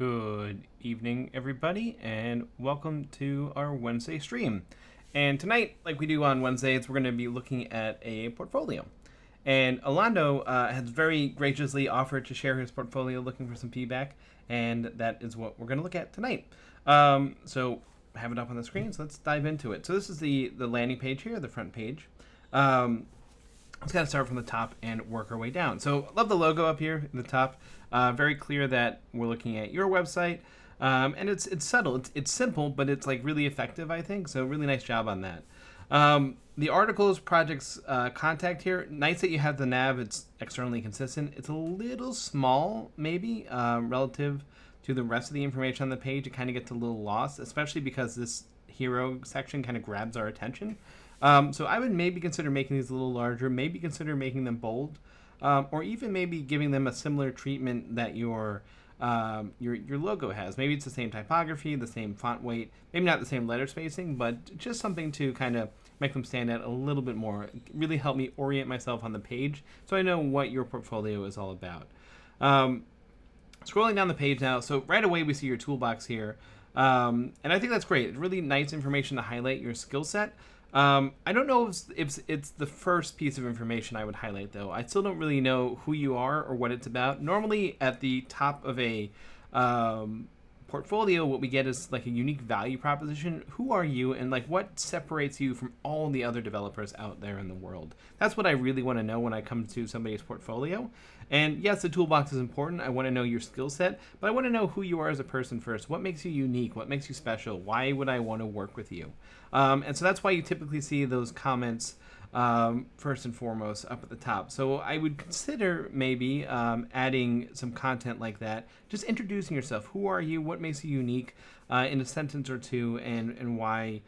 Good evening, everybody, and welcome to our Wednesday stream. And tonight, like we do on Wednesdays, we're going to be looking at a portfolio. And Alando has very graciously offered to share his portfolio, looking for some feedback, and that is what we're going to look at tonight. So I have it up on the screen, so let's dive into it. So this is the landing page here, the front page. Let's kind of start from the top and work our way down. So love the logo up here in the top. Very clear that we're looking at your website. And it's subtle. It's simple, but it's like really effective, I think. So really nice job on that. The articles, projects, contact here. Nice that you have the nav. It's externally consistent. It's a little small, maybe, relative to the rest of the information on the page. It kind of gets a little lost, especially because this hero section kind of grabs our attention. So I would maybe consider making these a little larger, maybe consider making them bold, or even maybe giving them a similar treatment that your logo has. Maybe it's the same typography, the same font weight, maybe not the same letter spacing, but just something to kind of make them stand out a little bit more. Really help me orient myself on the page so I know what your portfolio is all about. Scrolling down the page now, so right away we see your toolbox here. And I think that's great. It's really nice information to highlight your skill set. I don't know if it's the first piece of information I would highlight, though. I still don't really know who you are or what it's about. Normally, at the top of a portfolio, what we get is like a unique value proposition. Who are you, and like what separates you from all the other developers out there in the world? That's what I really want to know when I come to somebody's portfolio. And yes, the toolbox is important. I want to know your skill set, but I want to know who you are as a person first. What makes you unique? What makes you special? Why would I want to work with you? And so that's why you typically see those comments first and foremost up at the top. So I would consider maybe adding some content like that, just introducing yourself. Who are you? What makes you unique in a sentence or two, and why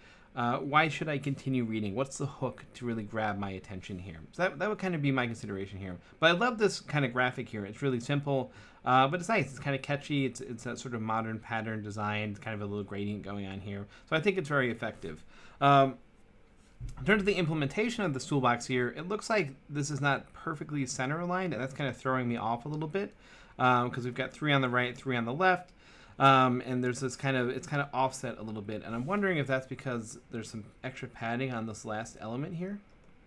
should I continue reading? What's the hook to really grab my attention here? So that would kind of be my consideration here. But I love this kind of graphic here. It's really simple, but it's nice. It's kind of catchy. It's that sort of modern pattern design. It's kind of a little gradient going on here. So I think it's very effective. In terms of the implementation of this toolbox here, it looks like this is not perfectly center aligned, and that's kind of throwing me off a little bit because we've got 3 on the right, 3 on the left. And there's this it's kind of offset a little bit, and I'm wondering if that's because there's some extra padding on this last element here.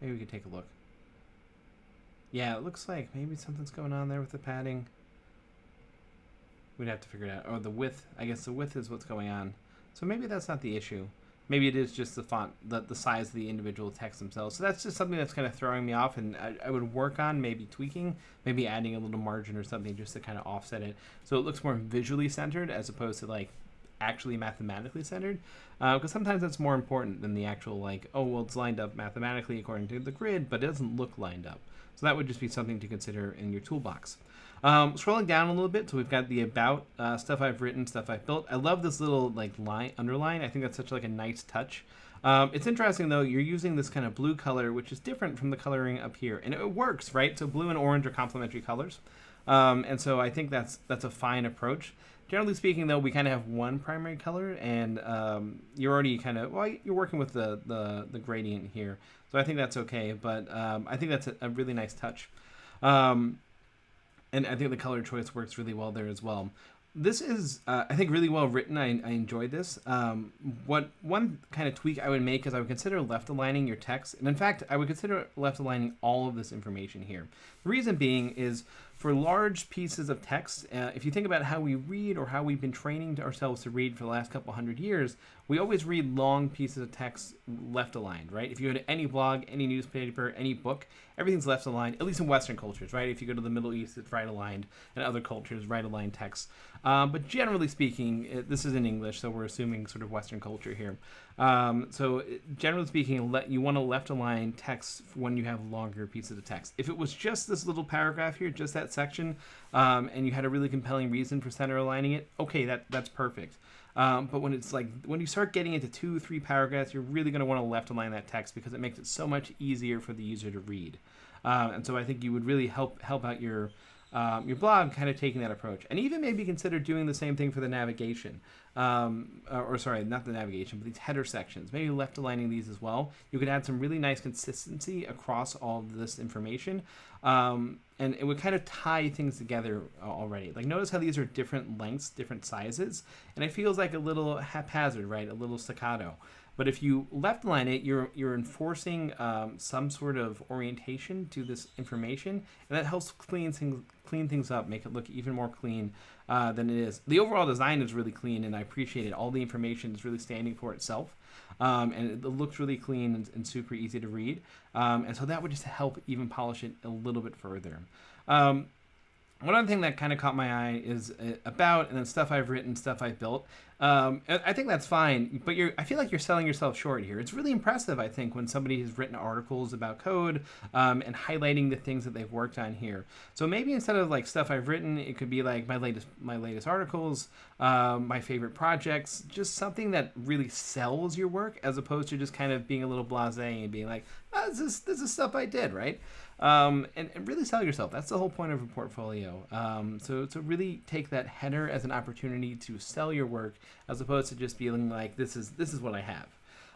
Maybe we could take a look. Yeah, it looks like maybe something's going on there with the padding. We'd have to figure it out. Or the width. I guess the width is what's going on. So maybe that's not the issue. Maybe it is just the font, the size of the individual text themselves. So that's just something that's kind of throwing me off, and I would work on maybe tweaking, maybe adding a little margin or something just to kind of offset it so it looks more visually centered as opposed to like actually mathematically centered. Because sometimes that's more important than the actual like, oh, well, it's lined up mathematically according to the grid, but it doesn't look lined up. So that would just be something to consider in your toolbox. Scrolling down a little bit, so we've got the about, stuff I've written, stuff I've built. I love this little like line underline. I think that's such like a nice touch. It's interesting though, you're using this kind of blue color, which is different from the coloring up here, and it works, right? So blue and orange are complementary colors, and so I think that's a fine approach. Generally speaking, though, we kind of have one primary color, and you're already kind of, well, you're working with the gradient here, so I think that's okay. But I think that's a really nice touch. And I think the color choice works really well there as well. This is, I think, really well written. I enjoyed this. One kind of tweak I would make is I would consider left aligning your text. And in fact, I would consider left aligning all of this information here. The reason being is for large pieces of text, if you think about how we read or how we've been training ourselves to read for the last couple hundred years, we always read long pieces of text left aligned, right? If you go to any blog, any newspaper, any book, everything's left aligned, at least in Western cultures, right? If you go to the Middle East, it's right aligned, and other cultures, right aligned text. But generally speaking, this is in English, so we're assuming sort of Western culture here. So generally speaking, you want to left align text when you have longer pieces of text. If it was just this little paragraph here, just that section, and you had a really compelling reason for center aligning it, okay, that's perfect. But when it's like, when you start getting into 2-3 paragraphs, you're really going to want to left align that text because it makes it so much easier for the user to read. And so I think you would really help out your your blog, kind of taking that approach. And even maybe consider doing the same thing for the navigation. Or sorry, not the navigation, but these header sections. Maybe left aligning these as well. You could add some really nice consistency across all of this information. And it would kind of tie things together already. Like notice how these are different lengths, different sizes, and it feels like a little haphazard, right? A little staccato. But if you left align it, you're enforcing some sort of orientation to this information, and that helps clean things up, make it look even more clean than it is. The overall design is really clean, and I appreciate it. All the information is really standing for itself, and it looks really clean and super easy to read. And so that would just help even polish it a little bit further. One other thing that kind of caught my eye is about, and then stuff I've written, stuff I've built. I think that's fine, but I feel like you're selling yourself short here. It's really impressive, I think, when somebody has written articles about code and highlighting the things that they've worked on here. So maybe instead of like stuff I've written, it could be like my latest articles, my favorite projects, just something that really sells your work, as opposed to just kind of being a little blasé and being like, oh, this is stuff I did, right? And really sell yourself. That's the whole point of a portfolio. So to really take that header as an opportunity to sell your work, as opposed to just feeling like this is what I have.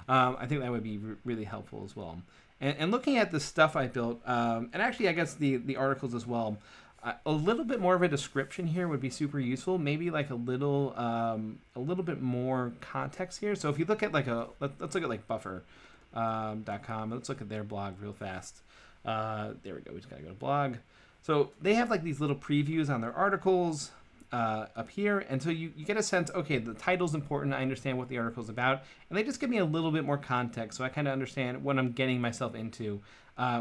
I think that would be really helpful as well. And looking at the stuff I built, and actually I guess the articles as well, a little bit more of a description here would be super useful. Maybe like a little bit more context here. So if you look at like let's look at like buffer.com. Let's look at their blog real fast. There we go. We just gotta go to blog. So they have like these little previews on their articles up here, and so you get a sense. Okay, the title's important. I understand what the article's about, and they just give me a little bit more context, so I kind of understand what I'm getting myself into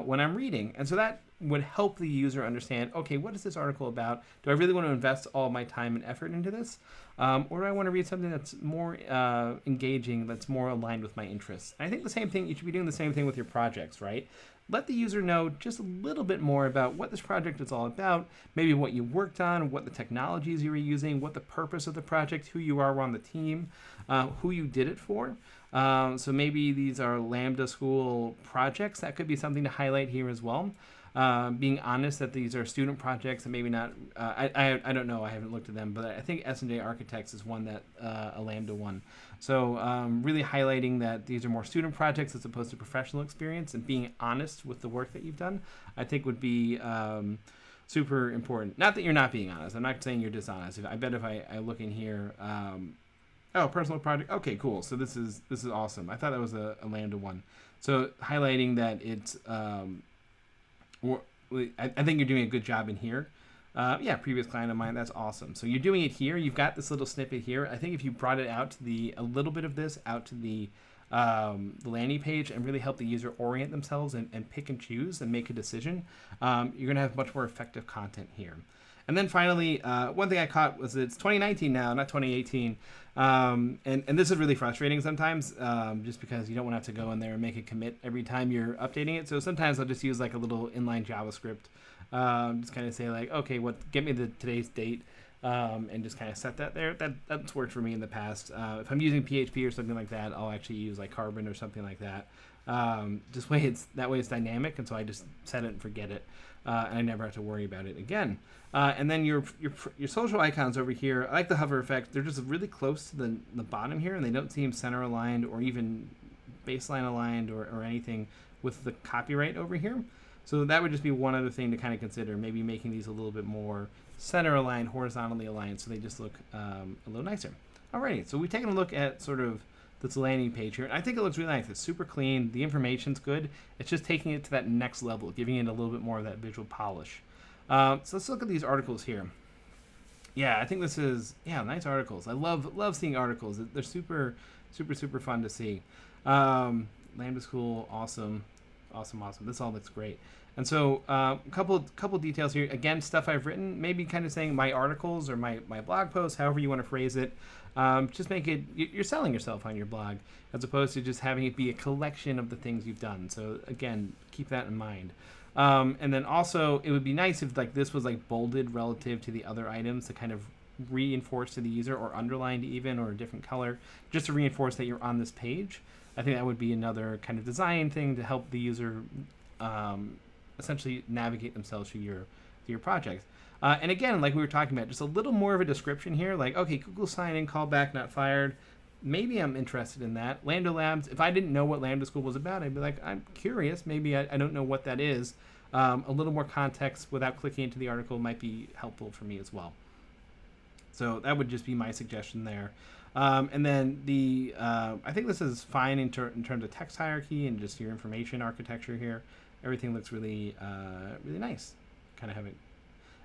when I'm reading, and so that would help the user understand. Okay, what is this article about? Do I really want to invest all my time and effort into this, or do I want to read something that's more engaging, that's more aligned with my interests? And I think the same thing. You should be doing the same thing with your projects, right? Let the user know just a little bit more about what this project is all about, maybe what you worked on, what the technologies you were using, what the purpose of the project, who you are on the team, who you did it for. So maybe these are Lambda School projects. That could be something to highlight here as well. Being honest that these are student projects and maybe not, I don't know, I haven't looked at them, but I think S&J Architects is one that a Lambda one. So really highlighting that these are more student projects as opposed to professional experience, and being honest with the work that you've done, I think would be super important. Not that you're not being honest. I'm not saying you're dishonest. I bet if I look in here, oh, personal project. Okay, cool. So this is awesome. I thought that was a Lambda one. So highlighting that it's, I think you're doing a good job in here. Yeah, previous client of mine, that's awesome. So you're doing it here. You've got this little snippet here. I think if you brought it out to a little bit of this out to the landing page and really help the user orient themselves and pick and choose and make a decision, you're going to have much more effective content here. And then finally, one thing I caught was it's 2019 now, not 2018. And this is really frustrating sometimes, just because you don't want to have to go in there and make a commit every time you're updating it. So sometimes I'll just use like a little inline JavaScript, just kind of say like, okay, get me today's date, and just kind of set that there. That's worked for me in the past. If I'm using PHP or something like that, I'll actually use like Carbon or something like that. That way it's dynamic, and so I just set it and forget it, and I never have to worry about it again. And then your social icons over here, I like the hover effect. They're just really close to the bottom here, and they don't seem center aligned or even baseline aligned or anything with the copyright over here. So that would just be one other thing to kind of consider, maybe making these a little bit more center aligned, horizontally aligned, so they just look a little nicer. Alrighty, so we've taken a look at sort of this landing page here, and I think it looks really nice. It's super clean. The information's good. It's just taking it to that next level, giving it a little bit more of that visual polish. So let's look at these articles here. Yeah, I think this is nice articles. I love seeing articles. They're super fun to see. Lambda School, awesome. This all looks great. And so a couple details here. Again, stuff I've written, maybe kind of saying my articles or my blog posts, however you want to phrase it. Just make it, you're selling yourself on your blog as opposed to just having it be a collection of the things you've done. So again, keep that in mind. And then also it would be nice if like this was like bolded relative to the other items to kind of reinforce to the user, or underlined even, or a different color, just to reinforce that you're on this page. I think that would be another kind of design thing to help the user essentially navigate themselves through your project. And again, like we were talking about, just a little more of a description here, like, okay, Google sign in, callback, not fired. Maybe I'm interested in that. Lambda Labs, if I didn't know what Lambda School was about, I'd be like, I'm curious. Maybe I don't know what that is. A little more context without clicking into the article might be helpful for me as well. So that would just be my suggestion there. And then I think this is fine in terms of text hierarchy and just your information architecture here. Everything looks really, really nice. Kind of having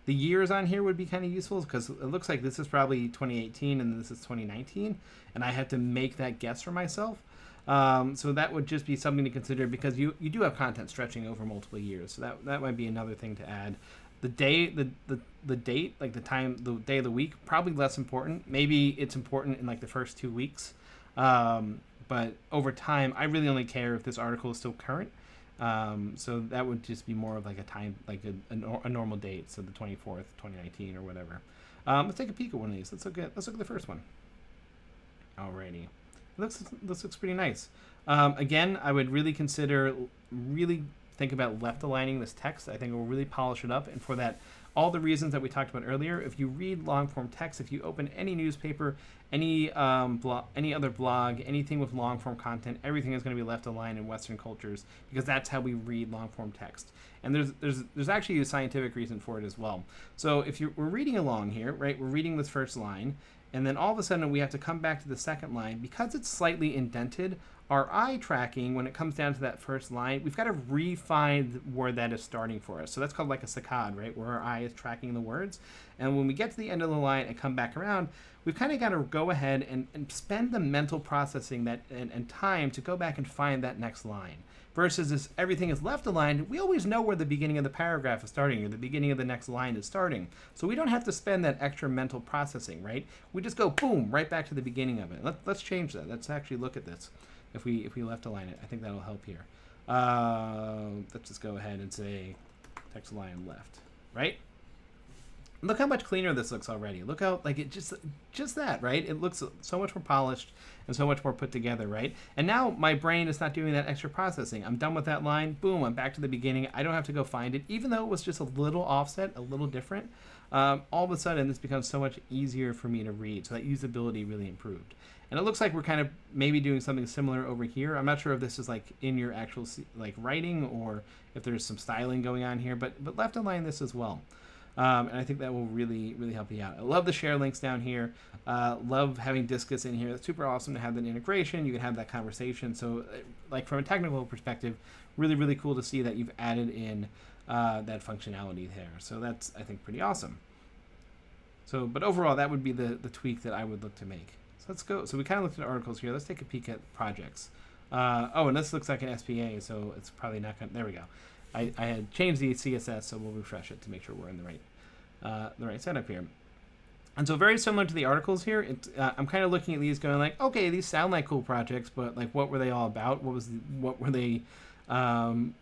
the years on here would be kind of useful because it looks like this is probably 2018 and this is 2019, and I had to make that guess for myself. So that would just be something to consider because you do have content stretching over multiple years. So that might be another thing to add. The day, the date, like the time, the day of the week, probably less important. Maybe it's important in like the first 2 weeks. But over time, I really only care if this article is still current. So that would just be more of like a time, like a normal date. So the 24th, 2019 or whatever. Let's take a peek at one of these. Let's look at the first one. Alrighty. This looks pretty nice. Again, I would really think about left aligning this text. I think it will really polish it up. And for that, all the reasons that we talked about earlier, if you read long form text, if you open any newspaper, any other blog, anything with long form content, everything is going to be left aligned in Western cultures because that's how we read long form text. And there's actually a scientific reason for it as well. So if we're reading along here, right, we're reading this first line, and then all of a sudden we have to come back to the second line because it's slightly indented. Our eye tracking, when it comes down to that first line, we've got to refine where that is starting for us. So that's called like a saccade, right, where our eye is tracking the words. And when we get to the end of the line and come back around, we've kind of got to go ahead and spend the mental processing and time to go back and find that next line. Versus if everything is left aligned, we always know where the beginning of the paragraph is starting or the beginning of the next line is starting. So we don't have to spend that extra mental processing, right? We just go, boom, right back to the beginning of it. Let's change that. Let's actually look at this. If we left align it, I think that'll help here. Let's just go ahead and say text align left, right? Look how much cleaner this looks already. Look how, like, it just that, right? It looks so much more polished and so much more put together, right? And now my brain is not doing that extra processing. I'm done with that line. Boom, I'm back to the beginning. I don't have to go find it. Even though it was just a little offset, a little different, all of a sudden this becomes so much easier for me to read. So that usability really improved. And it looks like we're kind of maybe doing something similar over here. I'm not sure if this is like in your actual like writing or if there's some styling going on here, but left align this as well. And I think that will really, really help you out. I love the share links down here. Love having Discus in here. It's super awesome to have that integration. You can have that conversation. So like from a technical perspective, really, really cool to see that you've added in that functionality there. So that's, I think, pretty awesome. So, but overall, that would be the tweak that I would look to make. So let's go. So we kind of looked at articles here. Let's take a peek at projects. Oh, and this looks like an SPA, so it's probably not going to, there we go. I had changed the CSS, so we'll refresh it to make sure we're in the right setup here. And so very similar to the articles here, I'm kind of looking at these going like, okay, these sound like cool projects, but like what were they all about? What were they done?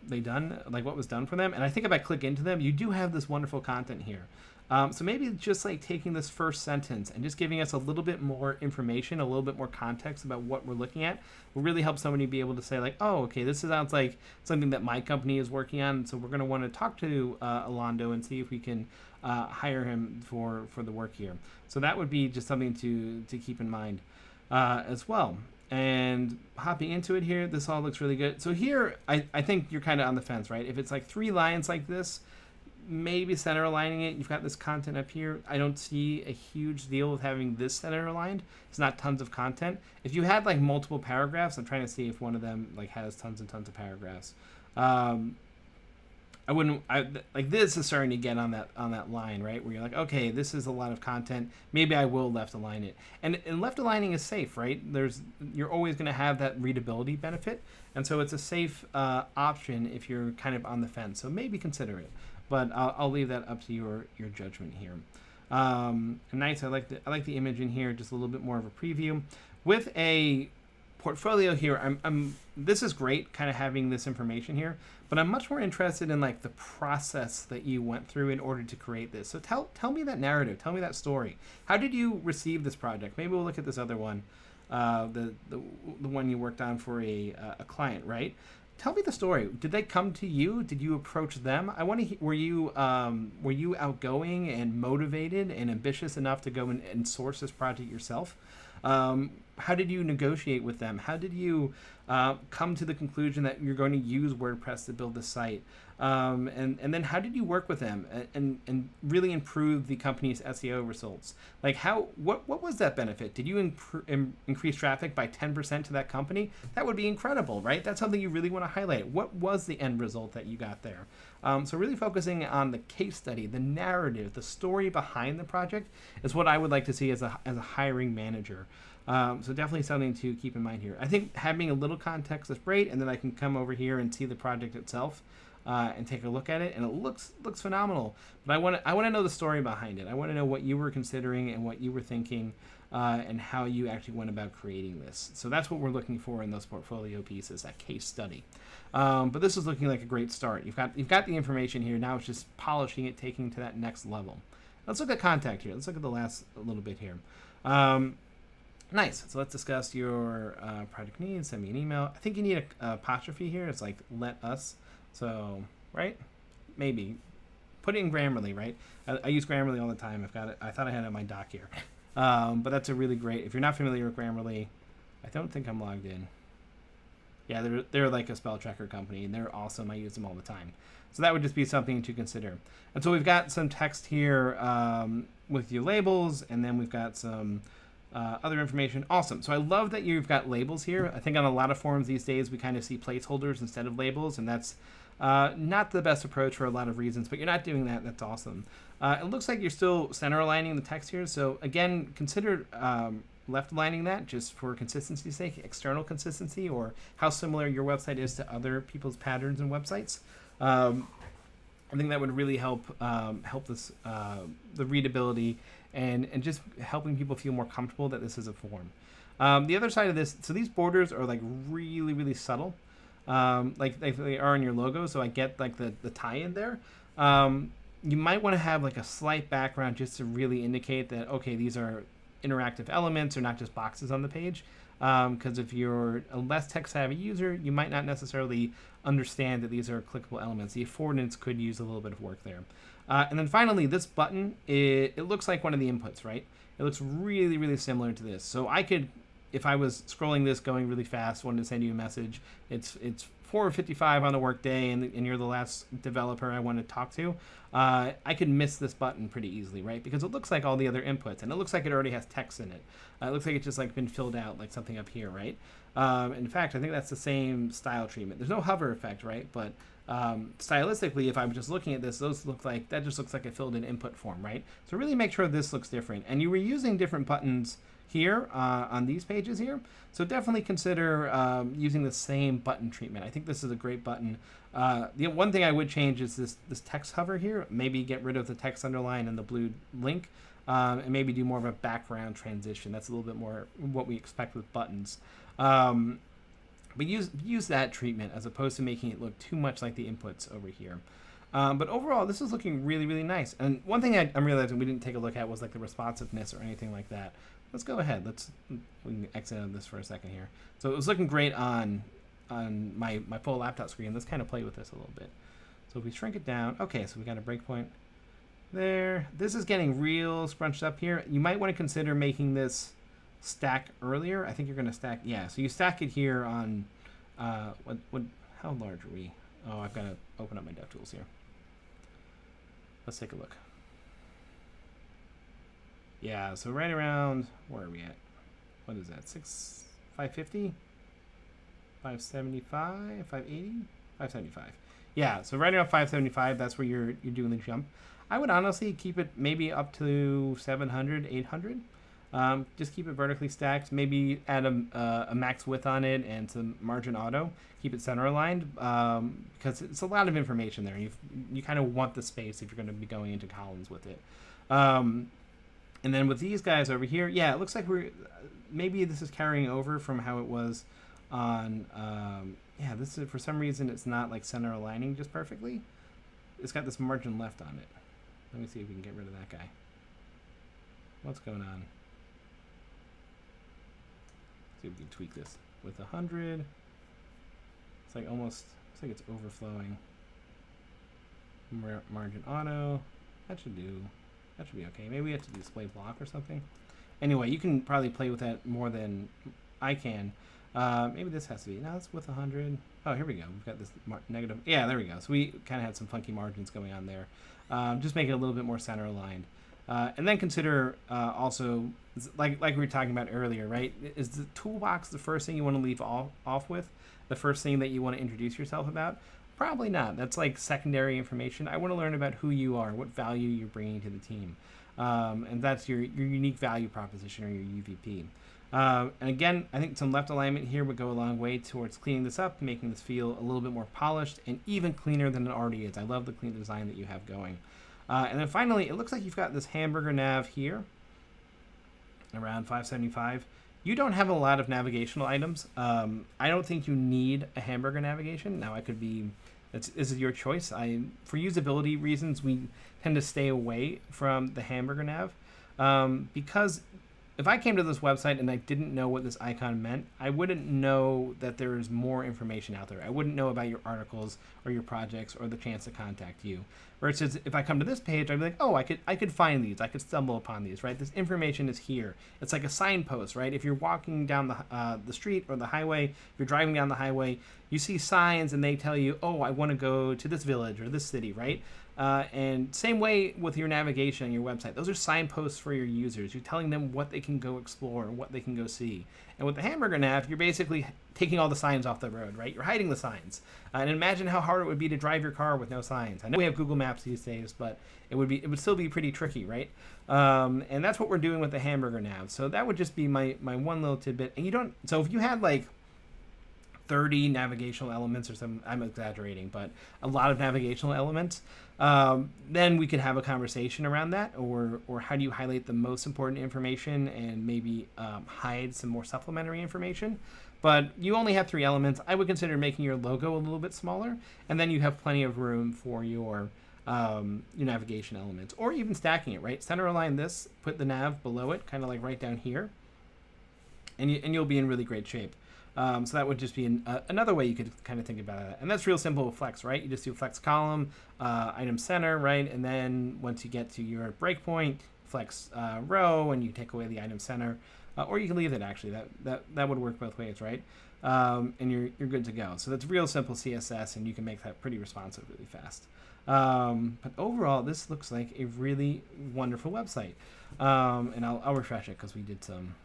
Like what was done for them? And I think if I click into them, you do have this wonderful content here. So maybe just like taking this first sentence and just giving us a little bit more information, a little bit more context about what we're looking at will really help somebody be able to say like, oh, okay, this sounds like something that my company is working on. So we're going to want to talk to Alando and see if we can hire him for the work here. So that would be just something to keep in mind as well. And hopping into it here, this all looks really good. So here, I think you're kind of on the fence, right? If it's like 3 lines like this, maybe center aligning it. You've got this content up here. I don't see a huge deal with having this center aligned. It's not tons of content. If you had like multiple paragraphs, I'm trying to see if one of them like has tons and tons of paragraphs. Like this is starting to get on that line, right? Where you're like, okay, this is a lot of content. Maybe I will left align it. And left aligning is safe, right? You're always going to have that readability benefit. And so it's a safe option if you're kind of on the fence. So maybe consider it. But I'll leave that up to your judgment here. Nice. I like the image in here. Just a little bit more of a preview with a portfolio here. This is great, kind of having this information here. But I'm much more interested in like the process that you went through in order to create this. So tell me that narrative. Tell me that story. How did you receive this project? Maybe we'll look at this other one, the one you worked on for a client, right? tell me the story. Did they come to you? Did you approach them? I want to. Were you outgoing and motivated and ambitious enough to go and source this project yourself? How did you negotiate with them? How did you come to the conclusion that you're going to use WordPress to build the site? And then how did you work with them and really improve the company's SEO results? Like what was that benefit? Did you increase traffic by 10% to that company? That would be incredible, right? That's something you really want to highlight. What was the end result that you got there? So really focusing on the case study, the narrative, the story behind the project is what I would like to see as a hiring manager. So definitely something to keep in mind here. I think having a little context is great, and then I can come over here and see the project itself and take a look at it, and it looks phenomenal. But I want to know the story behind it. I want to know what you were considering and what you were thinking, and how you actually went about creating this. So that's what we're looking for in those portfolio pieces, that case study. But this is looking like a great start. You've got the information here. Now it's just polishing it, taking to that next level. Let's look at contact here. Let's look at the last little bit here. Nice. So let's discuss your project needs. Send me an email. I think you need a apostrophe here. It's like let us. So, right? Maybe. Put it in Grammarly, right? I use Grammarly all the time. I've got it. I thought I had it on my doc here. But that's a really great. If you're not familiar with Grammarly, I don't think I'm logged in. Yeah, they're like a spell checker company, and they're awesome. I use them all the time. So that would just be something to consider. And so we've got some text here with your labels, and then we've got some other information. Awesome. So I love that you've got labels here. I think on a lot of forums these days, we kind of see placeholders instead of labels, and that's not the best approach for a lot of reasons, but you're not doing that. That's awesome. It looks like you're still center aligning the text here. So again, consider left aligning that just for consistency's sake, external consistency, or how similar your website is to other people's patterns and websites. I think that would really help this the readability and just helping people feel more comfortable that this is a form. The other side of this, so these borders are like really, really subtle, like they are in your logo. So I get like the tie-in there. You might want to have like a slight background just to really indicate that, okay, these are interactive elements or not just boxes on the page. Because if you're a less tech-savvy user, you might not necessarily understand that these are clickable elements. The affordance could use a little bit of work there. And then finally, this button, it looks like one of the inputs, right? It looks really, really similar to this. So I could, if I was scrolling this going really fast, wanted to send you a message, it's 4:55 on the work day, and you're the last developer I want to talk to, I could miss this button pretty easily, right? Because it looks like all the other inputs, and it looks like it already has text in it. It looks like it's just like been filled out, like something up here, right? In fact, I think that's the same style treatment. There's no hover effect, right? But stylistically, if I'm just looking at this, those look like, that just looks like a filled in input form, right? So really make sure this looks different. And you were using different buttons here on these pages here. So definitely consider using the same button treatment. I think this is a great button. The one thing I would change is this text hover here. Maybe get rid of the text underline and the blue link, and maybe do more of a background transition. That's a little bit more what we expect with buttons. But use that treatment as opposed to making it look too much like the inputs over here. But overall, this is looking really, really nice. And one thing I'm realizing we didn't take a look at was like the responsiveness or anything like that. Let's go ahead. We can exit on this for a second here. So it was looking great on my full laptop screen. Let's kind of play with this a little bit. So if we shrink it down, okay, so we got a breakpoint there. This is getting real scrunched up here. You might want to consider making this stack earlier. I think you're going to stack, yeah. So you stack it here on how large are we? Oh, I've got to open up my DevTools here. Let's take a look. Yeah, so right around, where are we at? What is that? 550? 575? 580? 575. Yeah, so right around 575, that's where you're doing the jump. I would honestly keep it maybe up to 700, 800. Just keep it vertically stacked. Maybe add a max width on it and some margin auto. Keep it center aligned because it's a lot of information there. You kind of want the space if you're going to be going into columns with it. And then with these guys over here, yeah, it looks like maybe this is carrying over from how it was on. Yeah, this is, for some reason it's not like center aligning just perfectly. It's got this margin left on it. Let me see if we can get rid of that guy. What's going on? See if we can tweak this with 100. It's like almost, looks like it's overflowing. Margin auto, that should be okay. Maybe we have to do display block or something. Anyway, you can probably play with that more than I can. Maybe this has to be, no, it's with 100. Oh, here we go. We've got this negative. Yeah, there we go. So we kind of had some funky margins going on there. Just make it a little bit more center aligned. And then consider also, like we were talking about earlier, right? Is the toolbox the first thing you want to leave off with? The first thing that you want to introduce yourself about? Probably not. That's like secondary information. I want to learn about who you are, what value you're bringing to the team. And that's your unique value proposition or your UVP. And again, I think some left alignment here would go a long way towards cleaning this up, making this feel a little bit more polished and even cleaner than it already is. I love the clean design that you have going. And then finally, it looks like you've got this hamburger nav here, around 575. You don't have a lot of navigational items. I don't think you need a hamburger navigation. Now, I could be, this is your choice. For usability reasons, we tend to stay away from the hamburger nav because if I came to this website and I didn't know what this icon meant, I wouldn't know that there's more information out there. I wouldn't know about your articles or your projects or the chance to contact you. Versus if I come to this page, I'd be like, oh, I could find these. I could stumble upon these, right? This information is here. It's like a signpost, right? If you're walking down the street or the highway, if you're driving down the highway, you see signs and they tell you, oh, I want to go to this village or this city, right? And same way with your navigation on your website. Those are signposts for your users. You're telling them what they can go explore and what they can go see. And with the hamburger nav, you're basically taking all the signs off the road, right? You're hiding the signs. And imagine how hard it would be to drive your car with no signs. I know we have Google Maps these days, but it would still be pretty tricky, right? And that's what we're doing with the hamburger nav. So that would just be my one little tidbit. And so if you had like 30 navigational elements or something, I'm exaggerating, but a lot of navigational elements, then we could have a conversation around that, or how do you highlight the most important information and maybe hide some more supplementary information. But you only have 3 elements. I would consider making your logo a little bit smaller, and then you have plenty of room for your navigation elements, or even stacking it, right? Center align this, put the nav below it, kind of like right down here, and you'll be in really great shape. So that would just be another way you could kind of think about it. And that's real simple with Flex, right? You just do Flex column, item center, right? And then once you get to your breakpoint, Flex row, and you take away the item center. Or you can leave it, actually. That would work both ways, right? And you're good to go. So that's real simple CSS, and you can make that pretty responsive really fast. But overall, this looks like a really wonderful website. And I'll refresh it because we did some,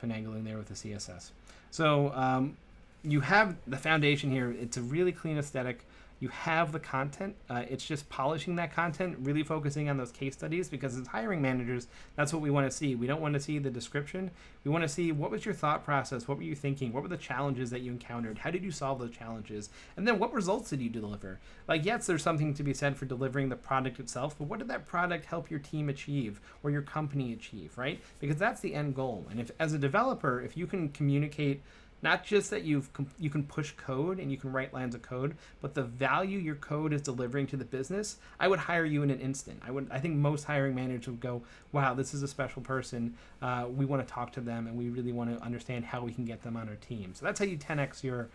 finagling there with the CSS. So you have the foundation here. It's a really clean aesthetic. You have the content. It's just polishing that content, really focusing on those case studies, because as hiring managers, that's what we want to see. We don't want to see the description. We want to see what was your thought process? What were you thinking? What were the challenges that you encountered? How did you solve those challenges? And then what results did you deliver? Like, yes, there's something to be said for delivering the product itself, but what did that product help your team achieve or your company achieve, right? Because that's the end goal. And if, as a developer, if you can communicate not just that you can push code and you can write lines of code, but the value your code is delivering to the business, I would hire you in an instant. I think most hiring managers would go, wow, this is a special person. We want to talk to them, and we really want to understand how we can get them on our team. So that's how you 10x your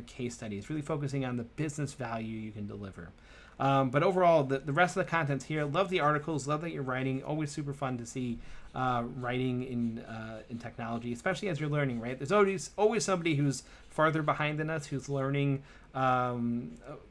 case studies, really focusing on the business value you can deliver. But overall, the rest of the content's here. Love the articles. Love that you're writing. Always super fun to see writing in technology, especially as you're learning, right? There's always somebody who's farther behind than us, who's learning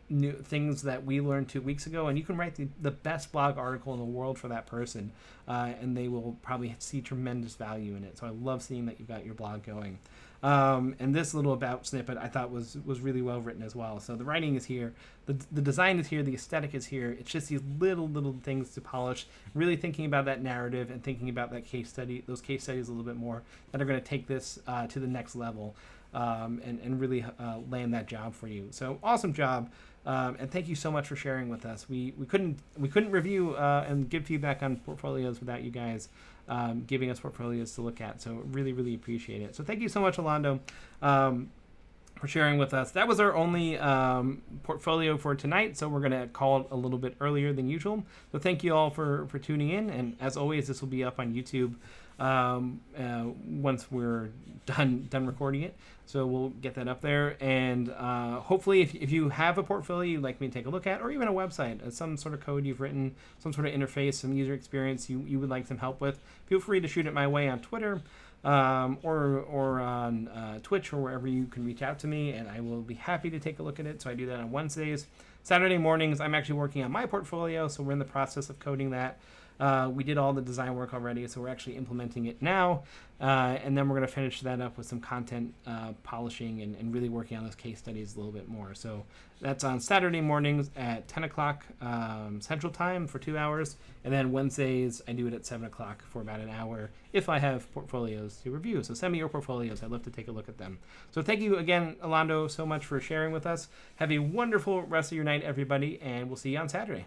new things that we learned 2 weeks ago, and you can write the best blog article in the world for that person, and they will probably see tremendous value in it. So I love seeing that you've got your blog going. And this little about snippet I thought was really well written as well. So the writing is here, the design is here, the aesthetic is here. It's just these little things to polish, really thinking about that narrative and thinking about that case study, those case studies a little bit more that are going to take this to the next level, and really land that job for you. So awesome job. And thank you so much for sharing with us. We couldn't review and give feedback on portfolios without you guys giving us portfolios to look at. So really appreciate it. So thank you so much, Alando. for sharing with us. That was our only portfolio for tonight, so we're going to call it a little bit earlier than usual. So thank you all for tuning in, and as always, this will be up on YouTube once we're done recording it. So we'll get that up there, and hopefully if you have a portfolio you'd like me to take a look at, or even a website, some sort of code you've written, some sort of interface, some user experience you would like some help with, feel free to shoot it my way on Twitter, or on Twitch, or wherever you can reach out to me, and I will be happy to take a look at it. So I do that on Wednesdays. Saturday mornings, I'm actually working on my portfolio, so we're in the process of coding that. We did all the design work already, so we're actually implementing it now, and then we're going to finish that up with some content polishing and really working on those case studies a little bit more. So that's on Saturday mornings at 10 o'clock Central Time for 2 hours, and then Wednesdays I do it at 7 o'clock for about an hour if I have portfolios to review. So send me your portfolios. I'd love to take a look at them. So thank you again, Alando, so much for sharing with us. Have a wonderful rest of your night, everybody, and we'll see you on Saturday.